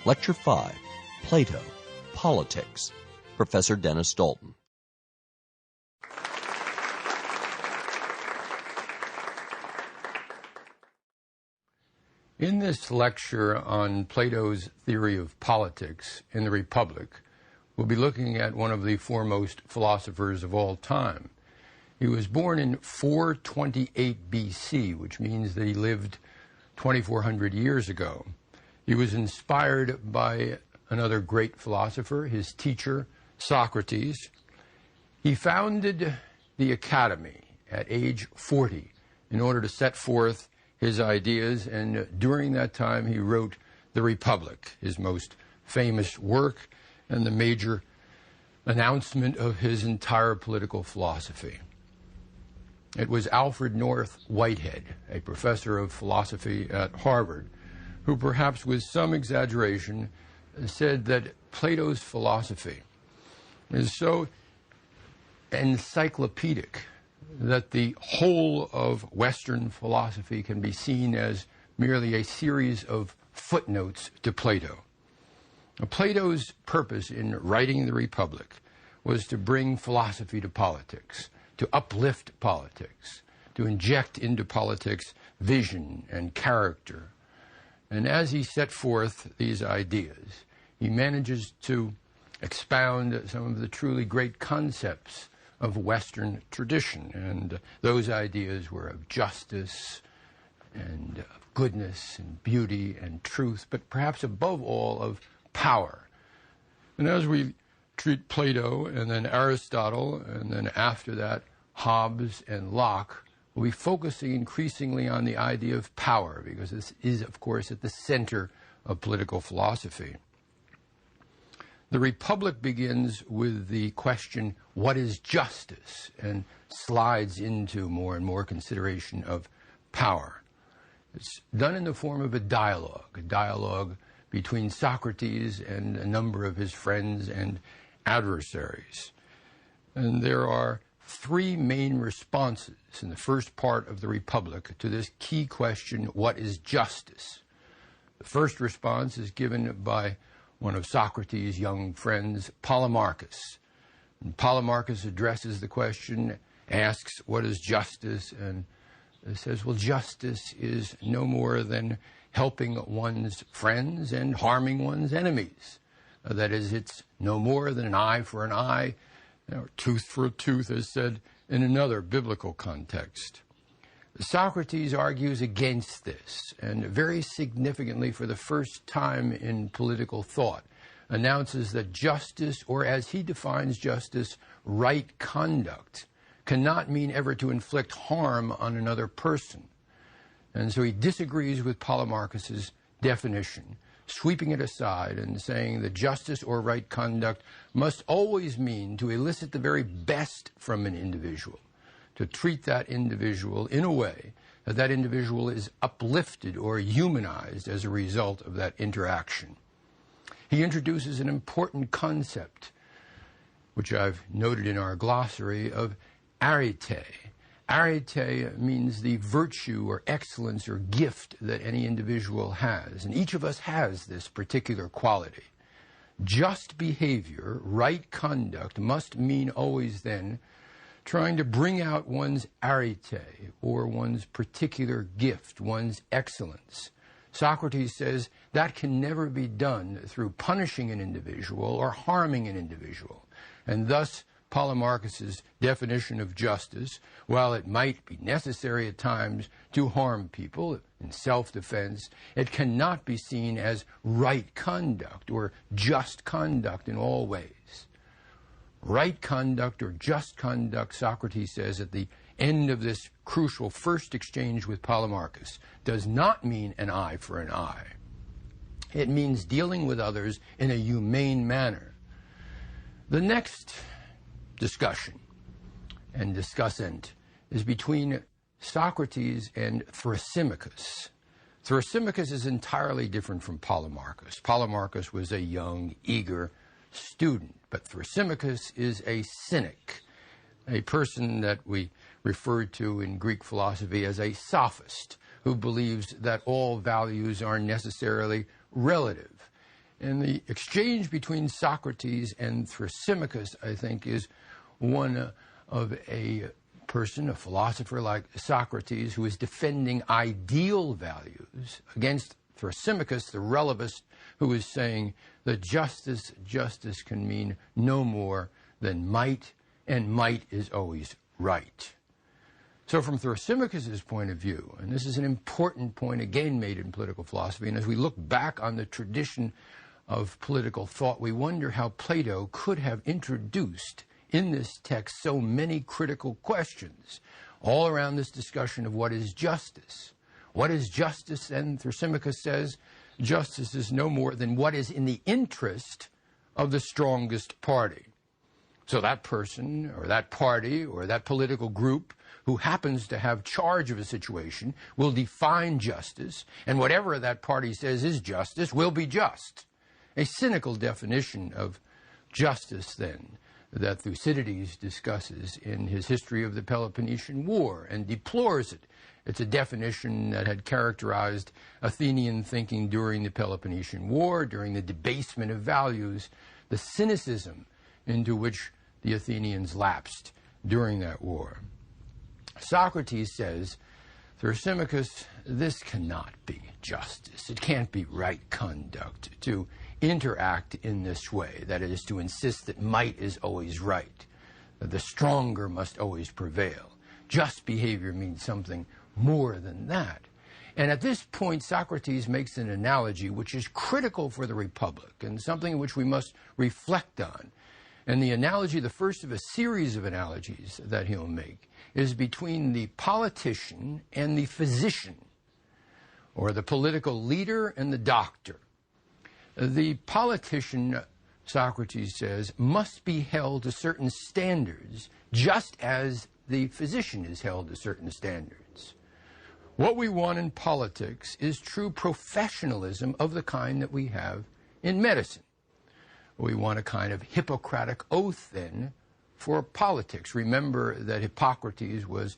Lecture 5, Plato, Politics, Professor Dennis Dalton. In this lecture on Plato's theory of politics in the Republic, we'll be looking at one of the foremost philosophers of all time. He was born in 428 BC, which means that he lived 2,400 years ago. He was inspired by another great philosopher, his teacher, Socrates. He founded the Academy at age 40 in order to set forth his ideas, and during that time he wrote The Republic, his most famous work and the major announcement of his entire political philosophy. It was Alfred North Whitehead, a professor of philosophy at Harvard, who perhaps with some exaggeration said that Plato's philosophy is so encyclopedic that the whole of Western philosophy can be seen as merely a series of footnotes to Plato. Now, Plato's purpose in writing the Republic was to bring philosophy to politics, to uplift politics, to inject into politics vision and character. And as he set forth these ideas, he manages to expound some of the truly great concepts of Western tradition, and those ideas were of justice and of goodness and beauty and truth, but perhaps above all of power. And as we treat Plato and then Aristotle and then after that Hobbes and Locke, we'll be focusing increasingly on the idea of power, because this is, of course, at the center of political philosophy. The Republic begins with the question, what is justice? And slides into more and more consideration of power. It's done in the form of a dialogue between Socrates and a number of his friends and adversaries. And there are three main responses in the first part of the Republic to this key question, what is justice? The first response is given by one of Socrates' young friends, Polemarchus. And Polemarchus addresses the question, asks, what is justice? And says, well, justice is no more than helping one's friends and harming one's enemies. That is, it's no more than an eye for an eye, or tooth for a tooth, as said in another biblical context. Socrates argues against this, and very significantly for the first time in political thought, announces that justice, or as he defines justice, right conduct, cannot mean ever to inflict harm on another person. And so he disagrees with Polemarchus's definition, sweeping it aside and saying that justice or right conduct must always mean to elicit the very best from an individual, to treat that individual in a way that that individual is uplifted or humanized as a result of that interaction. He introduces an important concept, which I've noted in our glossary, of arete. Arete means the virtue or excellence or gift that any individual has, and each of us has this particular quality. Just behavior, right conduct, must mean always then trying to bring out one's arete, or one's particular gift, one's excellence. Socrates says that can never be done through punishing an individual or harming an individual. And thus, Polemarchus's definition of justice, while it might be necessary at times to harm people in self-defense, it cannot be seen as right conduct or just conduct in all ways. Right conduct or just conduct, Socrates says at the end of this crucial first exchange with Polemarchus, does not mean an eye for an eye. It means dealing with others in a humane manner. The next discussion and discussant is between Socrates and Thrasymachus. Thrasymachus is entirely different from Polemarchus. Polemarchus was a young, eager student, but Thrasymachus is a cynic, a person that we refer to in Greek philosophy as a sophist, who believes that all values are necessarily relative. And the exchange between Socrates and Thrasymachus, I think, is one of a person, a philosopher like Socrates, who is defending ideal values against Thrasymachus, the relevist, who is saying that justice can mean no more than might, and might is always right. So from Thrasymachus' point of view, and this is an important point again made in political philosophy, and as we look back on the tradition of political thought, we wonder how Plato could have introduced in this text so many critical questions all around this discussion of what is justice. What is justice? And Thrasymachus says, justice is no more than what is in the interest of the strongest party. So that person or that party or that political group who happens to have charge of a situation will define justice, and whatever that party says is justice will be just. A cynical definition of justice, then, that Thucydides discusses in his History of the Peloponnesian War and deplores it. It's a definition that had characterized Athenian thinking during the Peloponnesian War, during the debasement of values, the cynicism into which the Athenians lapsed during that war. Socrates says, Thrasymachus, this cannot be justice. It can't be right conduct to interact in this way, that is, to insist that might is always right, that the stronger must always prevail. Just behavior means something more than that. And at this point, Socrates makes an analogy which is critical for the Republic and something which we must reflect on. And the analogy, the first of a series of analogies that he'll make, is between the politician and the physician, or the political leader and the doctor. The politician, Socrates says, must be held to certain standards, just as the physician is held to certain standards. What we want in politics is true professionalism of the kind that we have in medicine. We want a kind of Hippocratic oath, then, for politics. Remember that Hippocrates was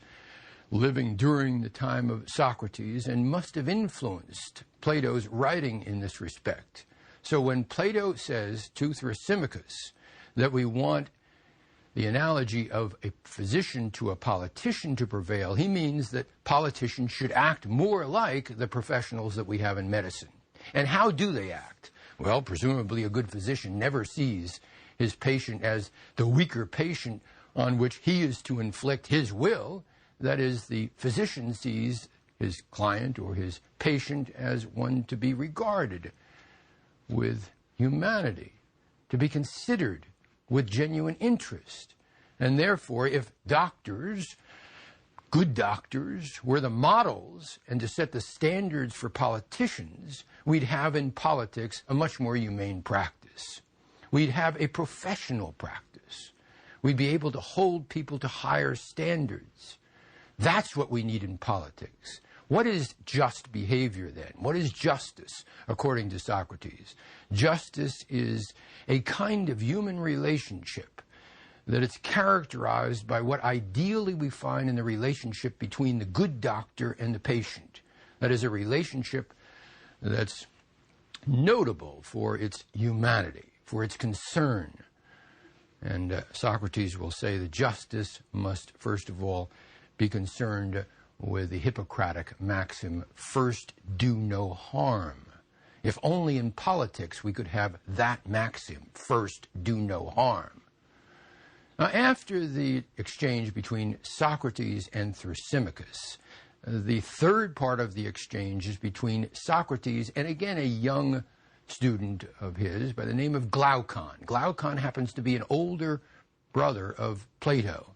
living during the time of Socrates and must have influenced Plato's writing in this respect. So when Plato says to Thrasymachus that we want the analogy of a physician to a politician to prevail, he means that politicians should act more like the professionals that we have in medicine. And how do they act? Well, presumably a good physician never sees his patient as the weaker patient on which he is to inflict his will. That is, the physician sees his client or his patient as one to be regarded with humanity, to be considered with genuine interest. And therefore, if doctors, good doctors, were the models and to set the standards for politicians, we'd have in politics a much more humane practice. We'd have a professional practice. We'd be able to hold people to higher standards. That's what we need in politics. What is just behavior, then? What is justice, according to Socrates? Justice is a kind of human relationship that it's characterized by what ideally we find in the relationship between the good doctor and the patient. That is a relationship that's notable for its humanity, for its concern. And Socrates will say that justice must, first of all, be concerned with the Hippocratic maxim, first do no harm. If only in politics we could have that maxim, first do no harm. Now, after the exchange between Socrates and Thrasymachus, the third part of the exchange is between Socrates and, again, a young student of his by the name of Glaucon. Glaucon happens to be an older brother of Plato.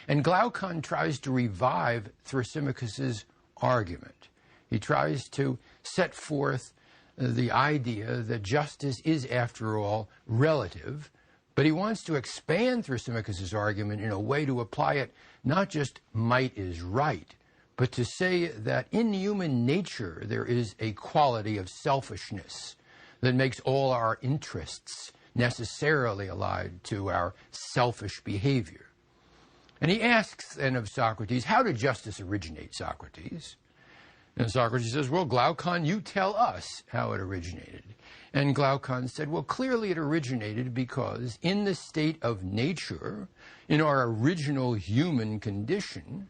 And Glaucon tries to revive Thrasymachus' argument. He tries to set forth the idea that justice is, after all, relative, but he wants to expand Thrasymachus' argument in a way to apply it not just might is right, but to say that in human nature there is a quality of selfishness that makes all our interests necessarily allied to our selfish behavior. And he asks then of Socrates, how did justice originate, Socrates? And Socrates says, well, Glaucon, you tell us how it originated. And Glaucon said, well, clearly it originated because in the state of nature, in our original human condition,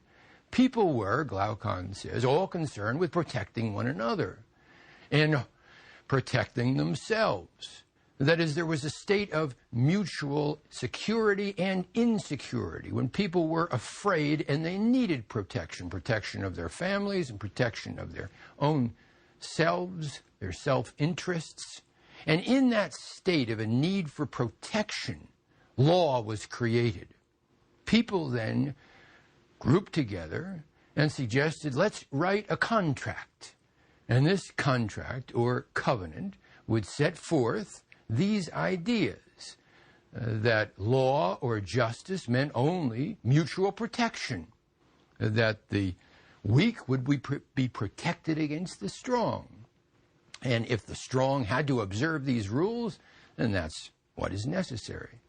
people were, Glaucon says, all concerned with protecting one another and protecting themselves. That is, there was a state of mutual security and insecurity when people were afraid and they needed protection, protection of their families and protection of their own selves, their self-interests. And in that state of a need for protection, law was created. People then grouped together and suggested, let's write a contract. And this contract or covenant would set forth these ideas, that law or justice meant only mutual protection, that the weak would be protected against the strong. And if the strong had to observe these rules, then that's what is necessary.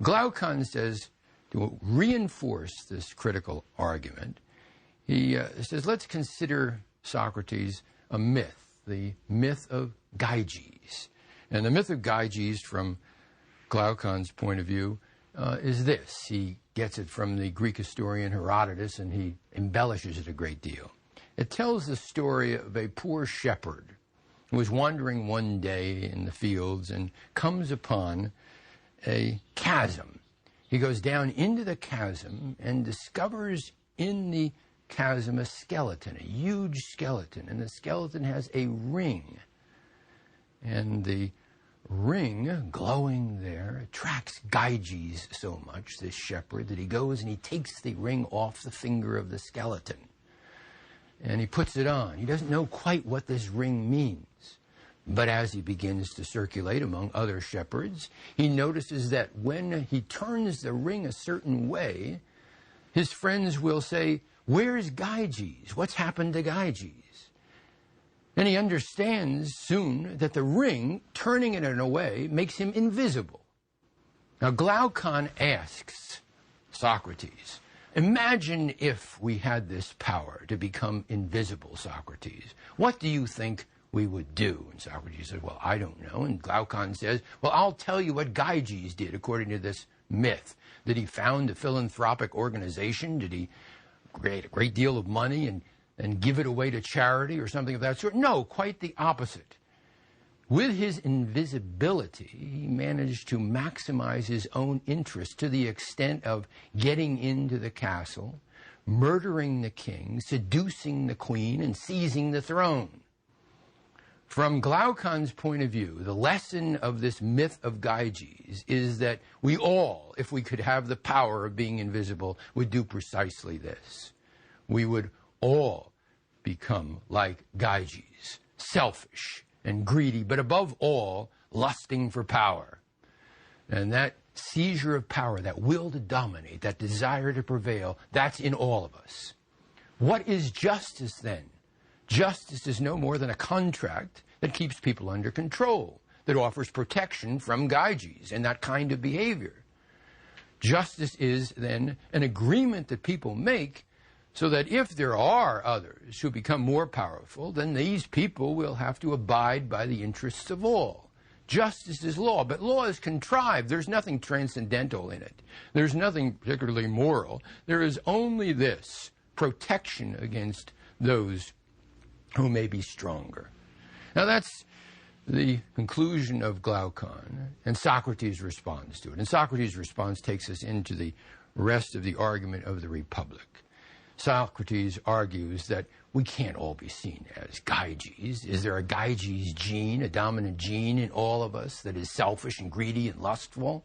Glaucon says, to reinforce this critical argument, he says, let's consider, Socrates, a myth, the myth of Gyges. And the myth of Gyges, from Glaucon's point of view, is this. He gets it from the Greek historian Herodotus, and he embellishes it a great deal. It tells the story of a poor shepherd who was wandering one day in the fields and comes upon a chasm. He goes down into the chasm and discovers in the chasm a skeleton, a huge skeleton, and the skeleton has a ring. And the ring glowing there attracts Gyges so much, this shepherd, that he goes and he takes the ring off the finger of the skeleton. And he puts it on. He doesn't know quite what this ring means. But as he begins to circulate among other shepherds, he notices that when he turns the ring a certain way, his friends will say, "Where's Gyges? What's happened to Gyges?" And he understands soon that the ring, turning it in a way, makes him invisible. Now Glaucon asks Socrates, imagine if we had this power to become invisible, Socrates. What do you think we would do? And Socrates says, well, I don't know. And Glaucon says, well, I'll tell you what Gyges did according to this myth. Did he found a philanthropic organization? Did he create a great deal of money and give it away to charity or something of that sort? No, quite the opposite. With his invisibility, he managed to maximize his own interest to the extent of getting into the castle, murdering the king, seducing the queen, and seizing the throne. From Glaucon's point of view, the lesson of this myth of Gyges is that we all, if we could have the power of being invisible, would do precisely this. We would all become like Gyges, selfish and greedy, but above all, lusting for power. And that seizure of power, that will to dominate, that desire to prevail, that's in all of us. What is justice then? Justice is no more than a contract that keeps people under control, that offers protection from Gyges and that kind of behavior. Justice is then an agreement that people make so that if there are others who become more powerful, then these people will have to abide by the interests of all. Justice is law, but law is contrived. There's nothing transcendental in it. There's nothing particularly moral. There is only this, protection against those who may be stronger. Now that's the conclusion of Glaucon, and Socrates responds to it. And Socrates' response takes us into the rest of the argument of the Republic. Socrates argues that we can't all be seen as Gyges. Is there a Gyges gene, a dominant gene in all of us that is selfish and greedy and lustful?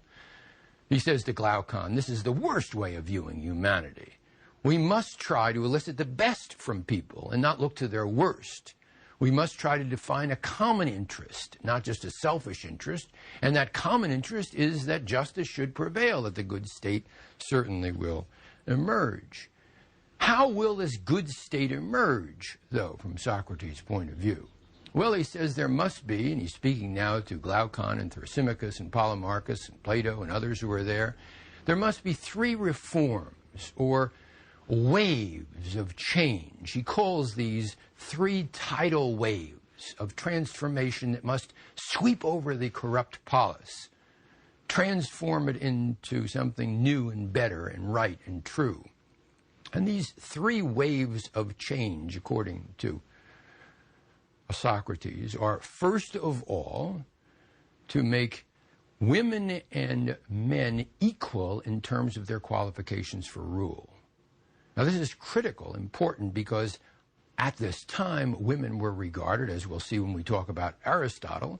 He says to Glaucon, this is the worst way of viewing humanity. We must try to elicit the best from people and not look to their worst. We must try to define a common interest, not just a selfish interest, and that common interest is that justice should prevail, that the good state certainly will emerge. How will this good state emerge, though, from Socrates' point of view? Well, he says there must be, and he's speaking now to Glaucon and Thrasymachus and Polemarchus and Plato and others who are there, there must be three reforms, or waves of change. He calls these 3 tidal waves of transformation that must sweep over the corrupt polis, transform it into something new and better and right and true. And these 3 waves of change, according to Socrates, are first of all to make women and men equal in terms of their qualifications for rule. Now, this is critical, important, because at this time, women were regarded, as we'll see when we talk about Aristotle,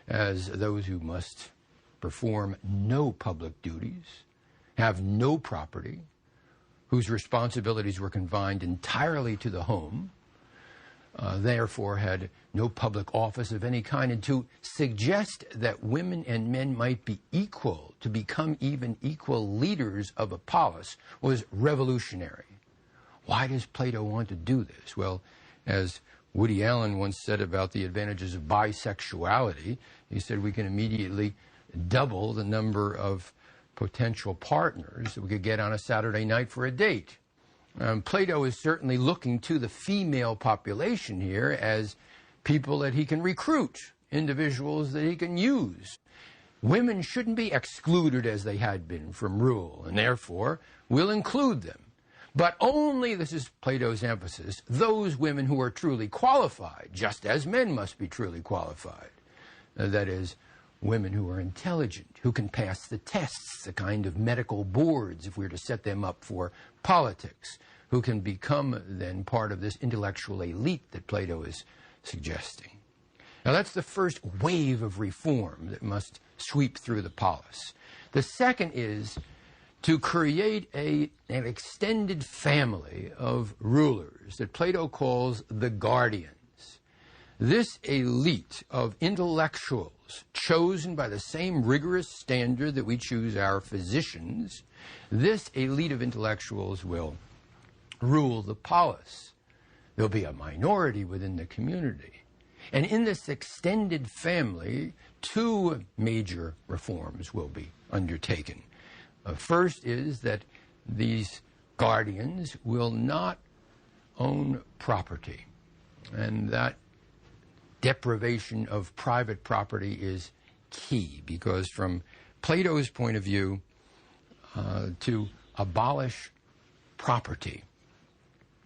as those who must perform no public duties, have no property, whose responsibilities were confined entirely to the home, therefore had no public office of any kind. And to suggest that women and men might be equal, to become even equal leaders of a polis, was revolutionary. Why does Plato want to do this? Well, as Woody Allen once said about the advantages of bisexuality, he said we can immediately double the number of potential partners that we could get on a Saturday night for a date. Plato is certainly looking to the female population here as people that he can recruit, individuals that he can use. Women shouldn't be excluded as they had been from rule, and therefore we'll include them. But only, this is Plato's emphasis, those women who are truly qualified, just as men must be truly qualified. That is, women who are intelligent, who can pass the tests, the kind of medical boards, if we were to set them up for politics, who can become then part of this intellectual elite that Plato is suggesting. Now, that's the first wave of reform that must sweep through the polis. The second is to create an extended family of rulers that Plato calls the guardians. This elite of intellectuals, chosen by the same rigorous standard that we choose our physicians, this elite of intellectuals will rule the polis. There'll be a minority within the community. And in this extended family, 2 major reforms will be undertaken. First is that these guardians will not own property, and that deprivation of private property is key, because from Plato's point of view, to abolish property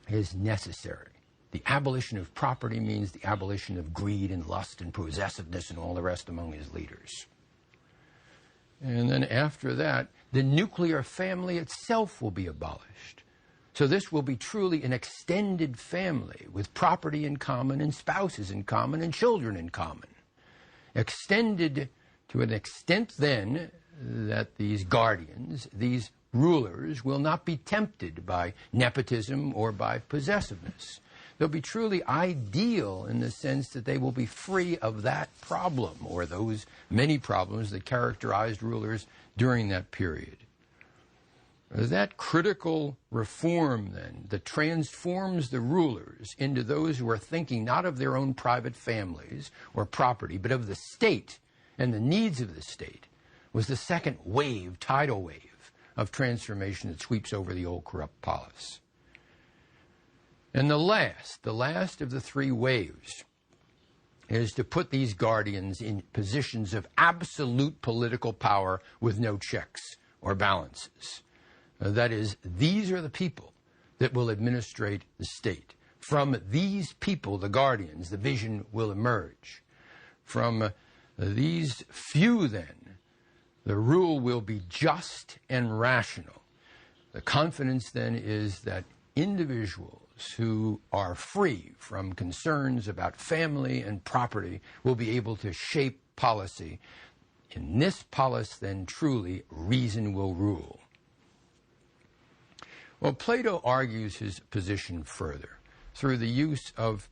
is necessary. The abolition of property means the abolition of greed and lust and possessiveness and all the rest among his leaders. And then after that, the nuclear family itself will be abolished. So this will be truly an extended family with property in common and spouses in common and children in common. Extended to an extent then that these guardians, these rulers, will not be tempted by nepotism or by possessiveness. They'll be truly ideal in the sense that they will be free of that problem or those many problems that characterized rulers during that period. That critical reform, then, that transforms the rulers into those who are thinking not of their own private families or property, but of the state and the needs of the state, was the second wave, tidal wave, of transformation that sweeps over the old corrupt polis. And the last of the 3 waves is to put these guardians in positions of absolute political power with no checks or balances. That is, these are the people that will administrate the state. From these people, the guardians, the vision will emerge. From these few, then, the rule will be just and rational. The confidence, then, is that individuals who are free from concerns about family and property will be able to shape policy. In this polis, then, truly, reason will rule. Well, Plato argues his position further through the use of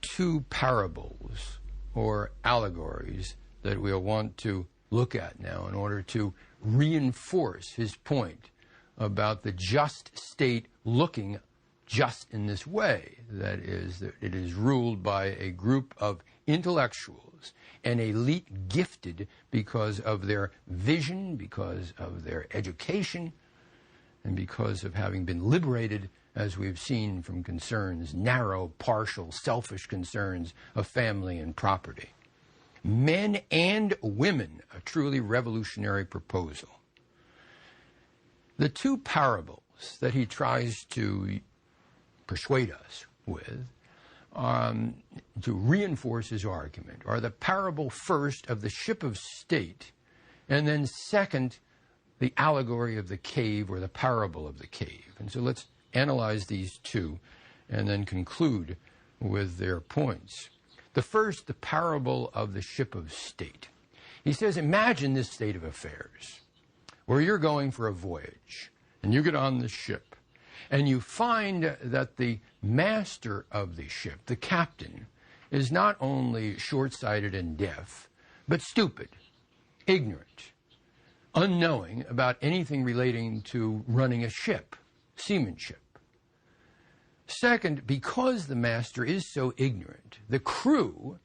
2 parables or allegories that we'll want to look at now in order to reinforce his point about the just state looking just in this way. That is, that it is ruled by a group of intellectuals, an elite gifted because of their vision, because of their education, and because of having been liberated, as we've seen, from concerns, narrow, partial, selfish concerns of family and property. Men and women, a truly revolutionary proposal. The two parables that he tries to persuade us with to reinforce his argument are the parable first of the ship of state, and then second, the allegory of the cave or the parable of the cave. And so let's analyze these two and then conclude with their points. The first, the parable of the ship of state. He says, imagine this state of affairs where you're going for a voyage and you get on the ship and you find that the master of the ship, the captain, is not only short-sighted and deaf, but stupid, ignorant, unknowing about anything relating to running a ship, seamanship. Second, because the master is so ignorant, the crew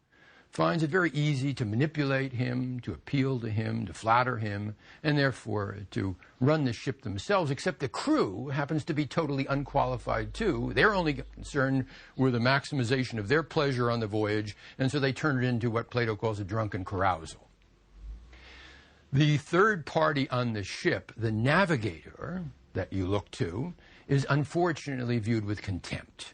finds it very easy to manipulate him, to appeal to him, to flatter him, and therefore to run the ship themselves, except the crew happens to be totally unqualified too. They're only concerned with the maximization of their pleasure on the voyage, and so they turn it into what Plato calls a drunken carousal. The third party on the ship, the navigator that you look to, is unfortunately viewed with contempt.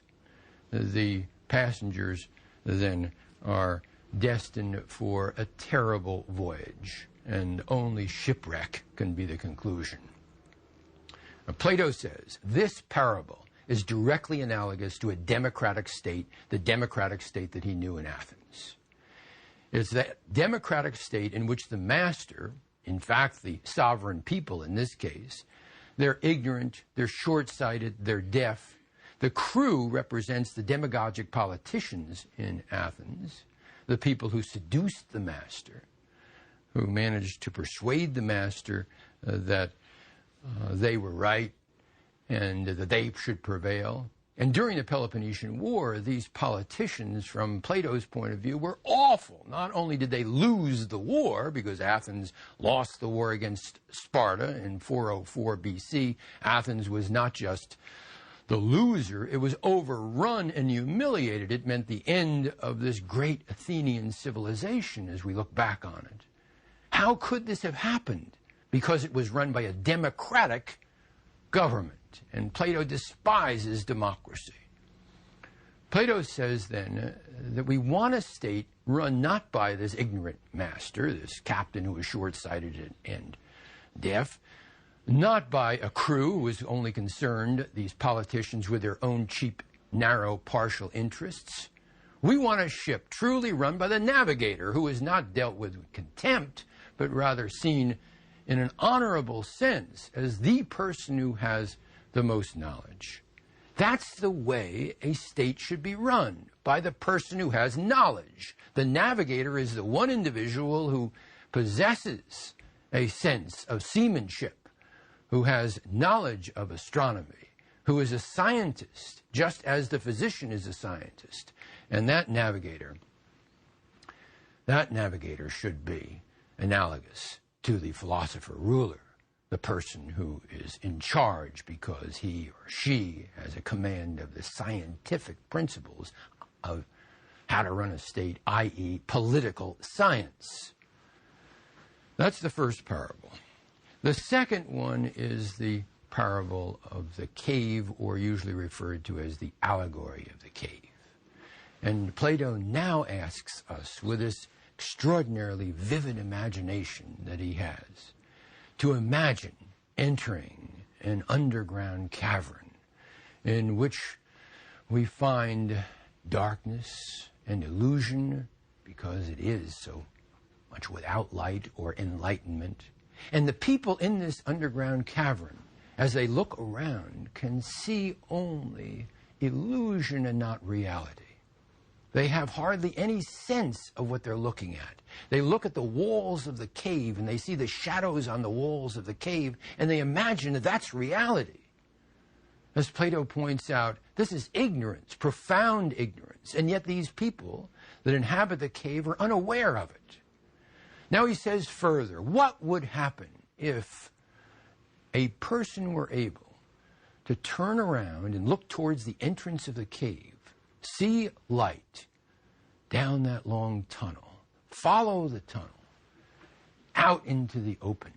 The passengers then are destined for a terrible voyage, and only shipwreck can be the conclusion. Now, Plato says this parable is directly analogous to a democratic state, the democratic state that he knew in Athens. It's that democratic state in which the master, in fact the sovereign people in this case, they're ignorant, they're short-sighted, they're deaf. The crew represents the demagogic politicians in Athens, the people who seduced the master, who managed to persuade the master that they were right and that they should prevail. And during the Peloponnesian War, these politicians, from Plato's point of view, were awful. Not only did they lose the war, because Athens lost the war against Sparta in 404 BC, Athens was not just the loser, it was overrun and humiliated. It meant the end of this great Athenian civilization as we look back on it. How could this have happened? Because it was run by a democratic government. And Plato despises democracy. Plato says then that we want a state run not by this ignorant master, this captain who is short-sighted and deaf, not by a crew who is only concerned, these politicians, with their own cheap, narrow, partial interests. We want a ship truly run by the navigator who is not dealt with contempt, but rather seen in an honorable sense as the person who has the most knowledge. That's the way a state should be run, by the person who has knowledge. The navigator is the one individual who possesses a sense of seamanship, who has knowledge of astronomy, who is a scientist, just as the physician is a scientist. And that navigator should be analogous to the philosopher ruler, the person who is in charge because he or she has a command of the scientific principles of how to run a state, i.e., political science. That's the first parable. The second one is the parable of the cave, or usually referred to as the allegory of the cave. And Plato now asks us, with this extraordinarily vivid imagination that he has, to imagine entering an underground cavern in which we find darkness and illusion, because it is so much without light or enlightenment. And the people in this underground cavern, as they look around, can see only illusion and not reality. They have hardly any sense of what they're looking at. They look at the walls of the cave and they see the shadows on the walls of the cave and they imagine that that's reality. As Plato points out, this is ignorance, profound ignorance, and yet these people that inhabit the cave are unaware of it. Now he says further, what would happen if a person were able to turn around and look towards the entrance of the cave, see light down that long tunnel, follow the tunnel out into the open,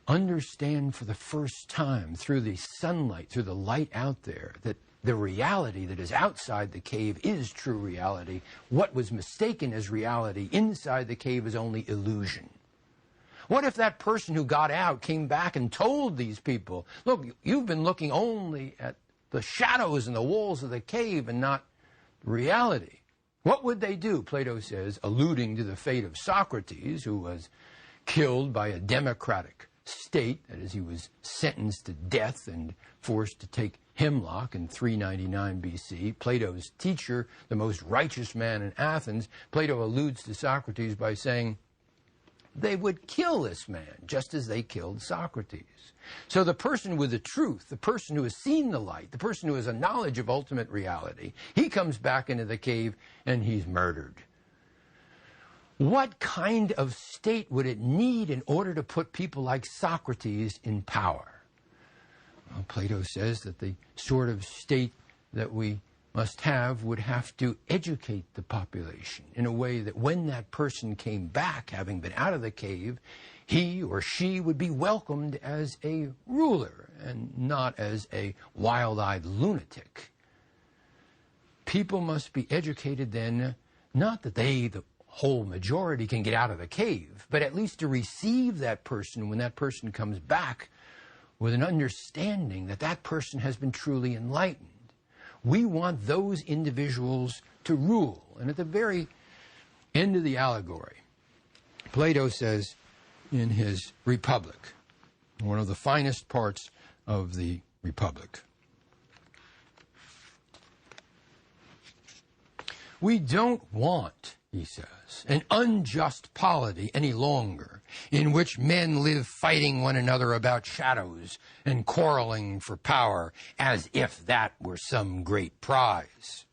understand for the first time through the sunlight, through the light out there, that the reality that is outside the cave is true reality. What was mistaken as reality inside the cave is only illusion. What if that person who got out came back and told these people, look, you've been looking only at the shadows and the walls of the cave and not reality? What would they do? Plato says, alluding to the fate of Socrates, who was killed by a democratic state, that is, he was sentenced to death and forced to take hemlock in 399 BC. Plato's teacher, the most righteous man in Athens, Plato alludes to Socrates by saying, they would kill this man just as they killed Socrates. So the person with the truth, the person who has seen the light, the person who has a knowledge of ultimate reality, he comes back into the cave and he's murdered. What kind of state would it need in order to put people like Socrates in power? Well, Plato says that the sort of state that we must have would have to educate the population in a way that when that person came back, having been out of the cave, he or she would be welcomed as a ruler and not as a wild-eyed lunatic. People must be educated then, not that they, the whole majority, can get out of the cave, but at least to receive that person when that person comes back with an understanding that that person has been truly enlightened. We want those individuals to rule. And at the very end of the allegory, Plato says in his Republic, one of the finest parts of the Republic, we don't want, he says, an unjust polity any longer, in which men live fighting one another about shadows and quarreling for power as if that were some great prize.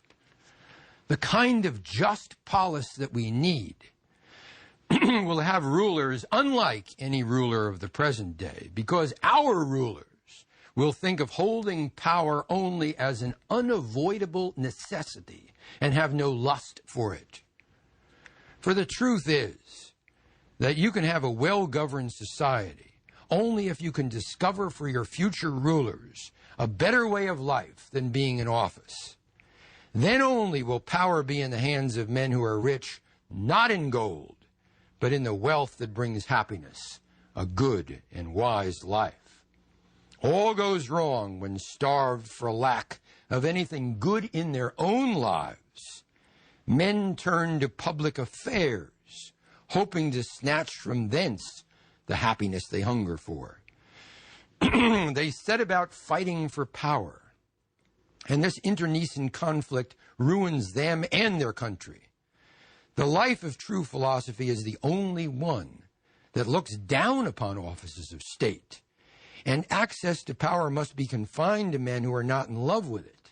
The kind of just polis that we need will have rulers unlike any ruler of the present day, because our rulers will think of holding power only as an unavoidable necessity and have no lust for it. For the truth is that you can have a well-governed society only if you can discover for your future rulers a better way of life than being in office. Then only will power be in the hands of men who are rich, not in gold, but in the wealth that brings happiness, a good and wise life. All goes wrong when starved for lack of anything good in their own lives. Men turn to public affairs, hoping to snatch from thence the happiness they hunger for. They set about fighting for power, and this internecine conflict ruins them and their country. The life of true philosophy is the only one that looks down upon offices of state, and access to power must be confined to men who are not in love with it.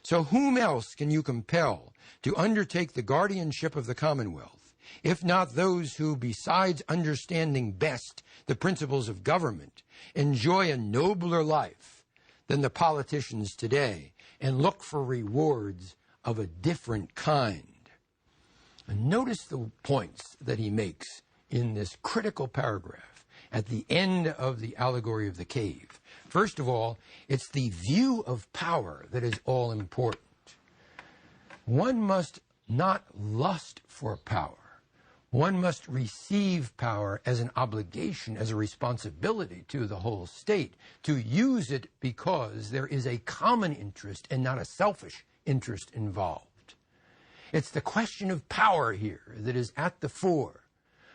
So whom else can you compel to undertake the guardianship of the Commonwealth, if not those who, besides understanding best the principles of government, enjoy a nobler life than the politicians today and look for rewards of a different kind? And notice the points that he makes in this critical paragraph at the end of the allegory of the cave. First of all, it's the view of power that is all important. One must not lust for power. One must receive power as an obligation, as a responsibility to the whole state, to use it because there is a common interest and not a selfish interest involved. It's the question of power here that is at the fore.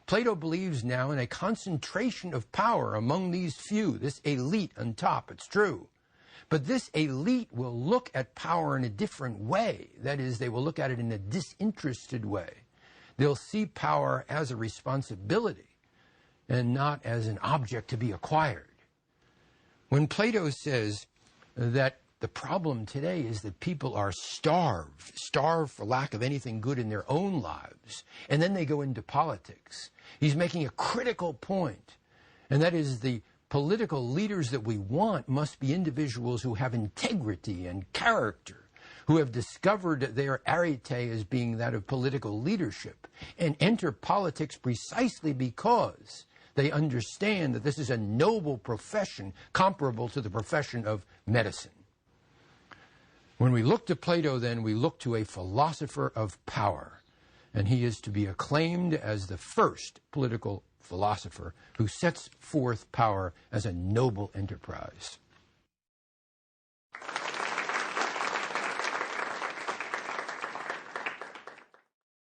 Plato believes now in a concentration of power among these few, this elite on top, it's true. But this elite will look at power in a different way. That is, they will look at it in a disinterested way. They'll see power as a responsibility and not as an object to be acquired. When Plato says that the problem today is that people are starved for lack of anything good in their own lives, and then they go into politics, he's making a critical point, and that is the political leaders that we want must be individuals who have integrity and character, who have discovered their arete as being that of political leadership, and enter politics precisely because they understand that this is a noble profession comparable to the profession of medicine. When we look to Plato, then, we look to a philosopher of power, and he is to be acclaimed as the first political philosopher who sets forth power as a noble enterprise.